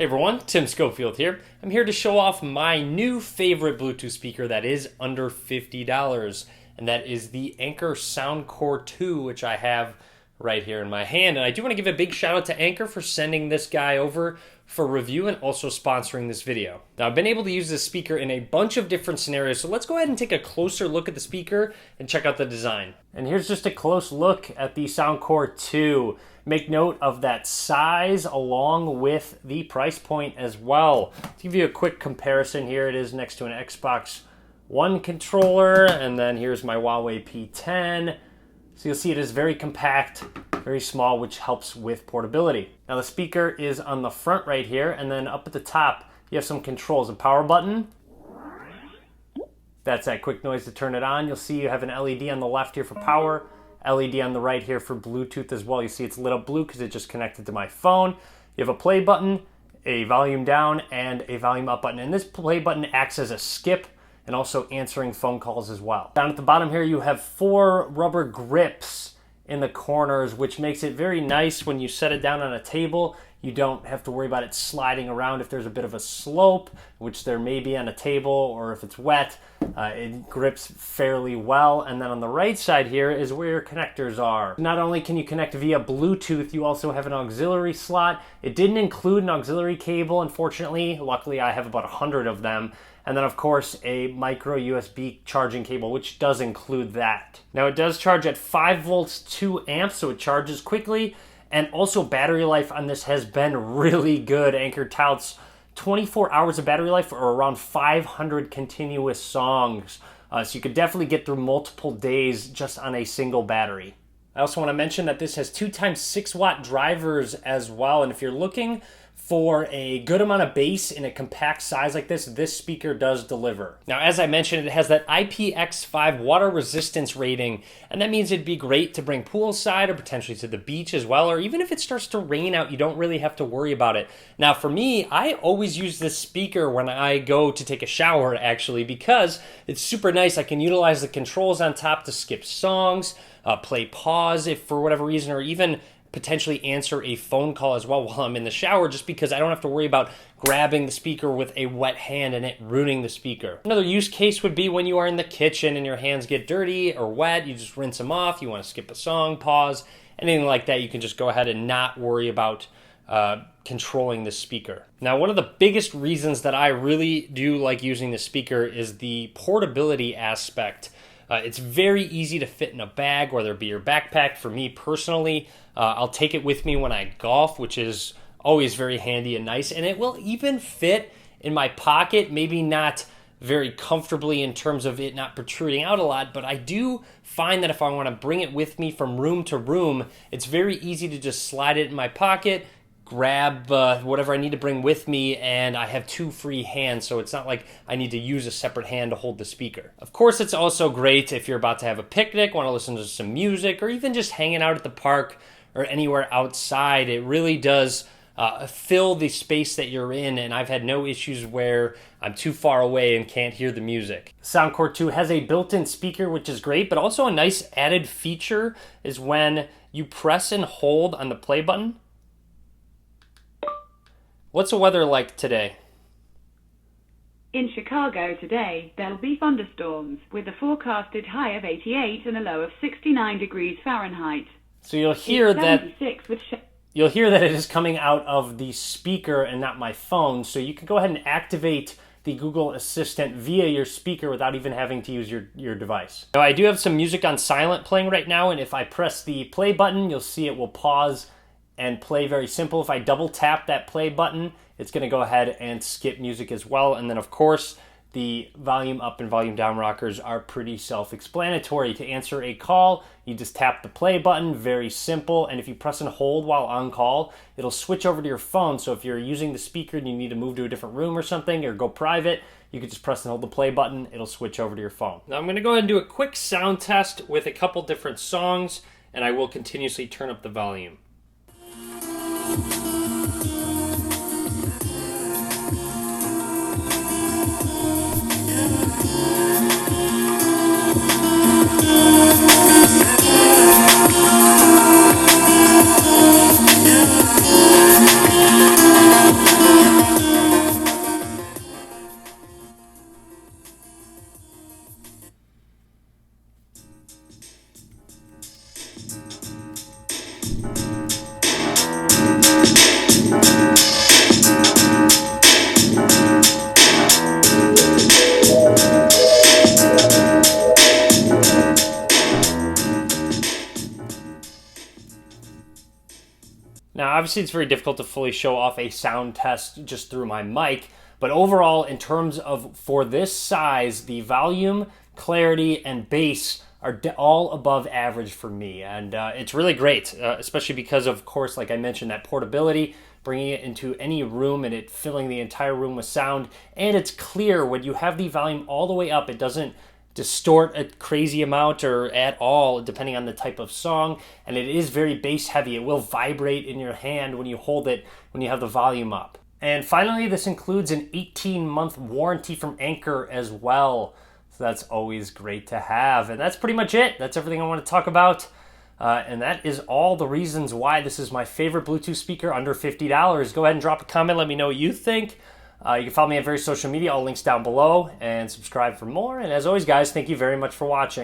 Hey everyone, Tim Schofield here. I'm here to show off my new favorite Bluetooth speaker that is under $50, and that is the Anker SoundCore 2, which I have right here in my hand. And I do want to give a big shout out to Anker for sending this guy over for review and also sponsoring this video. Now, I've been able to use this speaker in a bunch of different scenarios, so let's go ahead and take a closer look at the speaker and check out the design. And here's just a close look at the SoundCore 2. Make note of that size along with the price point as well. To give you a quick comparison, here it is next to an Xbox One controller, and then here's my Huawei P10. So you'll see it is very compact, very small, which helps with portability. Now the speaker is on the front right here, and then up at the top you have some controls. A power button, that's that quick noise to turn it on. You'll see you have an LED on the left here for power, LED on the right here for Bluetooth as well. You see it's lit up blue because it just connected to my phone. You have a play button, a volume down, and a volume up button. And this play button acts as a skip and also answering phone calls as well. Down at the bottom here, you have 4 rubber grips in the corners, which makes it very nice when you set it down on a table. You don't have to worry about it sliding around if there's a bit of a slope, which there may be on a table, or if it's wet. It grips fairly well. And then on the right side here is where your connectors are. Not only can you connect via Bluetooth, you also have an auxiliary slot. It didn't include an auxiliary cable, unfortunately. Luckily, I have about 100 of them. And then, of course, a micro USB charging cable, which does include that. Now, it does charge at 5 volts, 2 amps, so it charges quickly. And also, battery life on this has been really good. Anker touts 24 hours of battery life for around 500 continuous songs. So you could definitely get through multiple days just on a single battery. I also want to mention that this has 2x6 watt drivers as well. And if you're looking for a good amount of bass in a compact size like this speaker does deliver. Now, as I mentioned, it has that IPX5 water resistance rating, and that means it'd be great to bring poolside or potentially to the beach as well, or even if it starts to rain out, you don't really have to worry about it. Now, for me, I always use this speaker when I go to take a shower, actually, because it's super nice. I can utilize the controls on top to skip songs, play pause if for whatever reason, or even potentially answer a phone call as well while I'm in the shower, just because I don't have to worry about grabbing the speaker with a wet hand and it ruining the speaker. Another use case would be when you are in the kitchen and your hands get dirty or wet, you just rinse them off, you want to skip a song, pause, anything like that, you can just go ahead and not worry about controlling the speaker. Now, one of the biggest reasons that I really do like using the speaker is the portability aspect. It's very easy to fit in a bag, whether it be your backpack. For me personally, I'll take it with me when I golf, which is always very handy and nice. And it will even fit in my pocket, maybe not very comfortably in terms of it not protruding out a lot, but I do find that if I want to bring it with me from room to room, it's very easy to just slide it in my pocket, grab whatever I need to bring with me, and I have 2 free hands, so it's not like I need to use a separate hand to hold the speaker. Of course, it's also great if you're about to have a picnic, want to listen to some music, or even just hanging out at the park or anywhere outside. It really does fill the space that you're in, and I've had no issues where I'm too far away and can't hear the music. SoundCore 2 has a built-in speaker, which is great, but also a nice added feature is when you press and hold on the play button. What's the weather like today? In Chicago today, there'll be thunderstorms with a forecasted high of 88 and a low of 69 degrees Fahrenheit. So you'll hear that it is coming out of the speaker and not my phone. So you can go ahead and activate the Google Assistant via your speaker without even having to use your device. Now, I do have some music on silent playing right now, and if I press the play button, you'll see it will pause and play. Very simple. If I double tap that play button, it's going to go ahead and skip music as well. And then, of course, the volume up and volume down rockers are pretty self-explanatory. To answer a call, you just tap the play button, very simple. And if you press and hold while on call, it'll switch over to your phone. So if you're using the speaker and you need to move to a different room or something, or go private, you can just press and hold the play button. It'll switch over to your phone. Now I'm going to go ahead and do a quick sound test with a couple different songs, and I will continuously turn up the volume. obviously it's very difficult to fully show off a sound test just through my mic, but overall, in terms of for this size, the volume, clarity, and bass are all above average for me. And it's really great, especially because of course, like I mentioned, that portability, bringing it into any room and it filling the entire room with sound. And it's clear when you have the volume all the way up, it doesn't distort a crazy amount or at all, depending on the type of song. And it is very bass heavy. It will vibrate in your hand when you hold it, when you have the volume up. And finally, this includes an 18-month warranty from Anker as well. So that's always great to have. And that's pretty much it. That's everything I want to talk about. And that is all the reasons why this is my favorite Bluetooth speaker under $50. Go ahead and drop a comment. Let me know what you think. You can follow me on various social media. All links down below. And subscribe for more. And as always, guys, thank you very much for watching.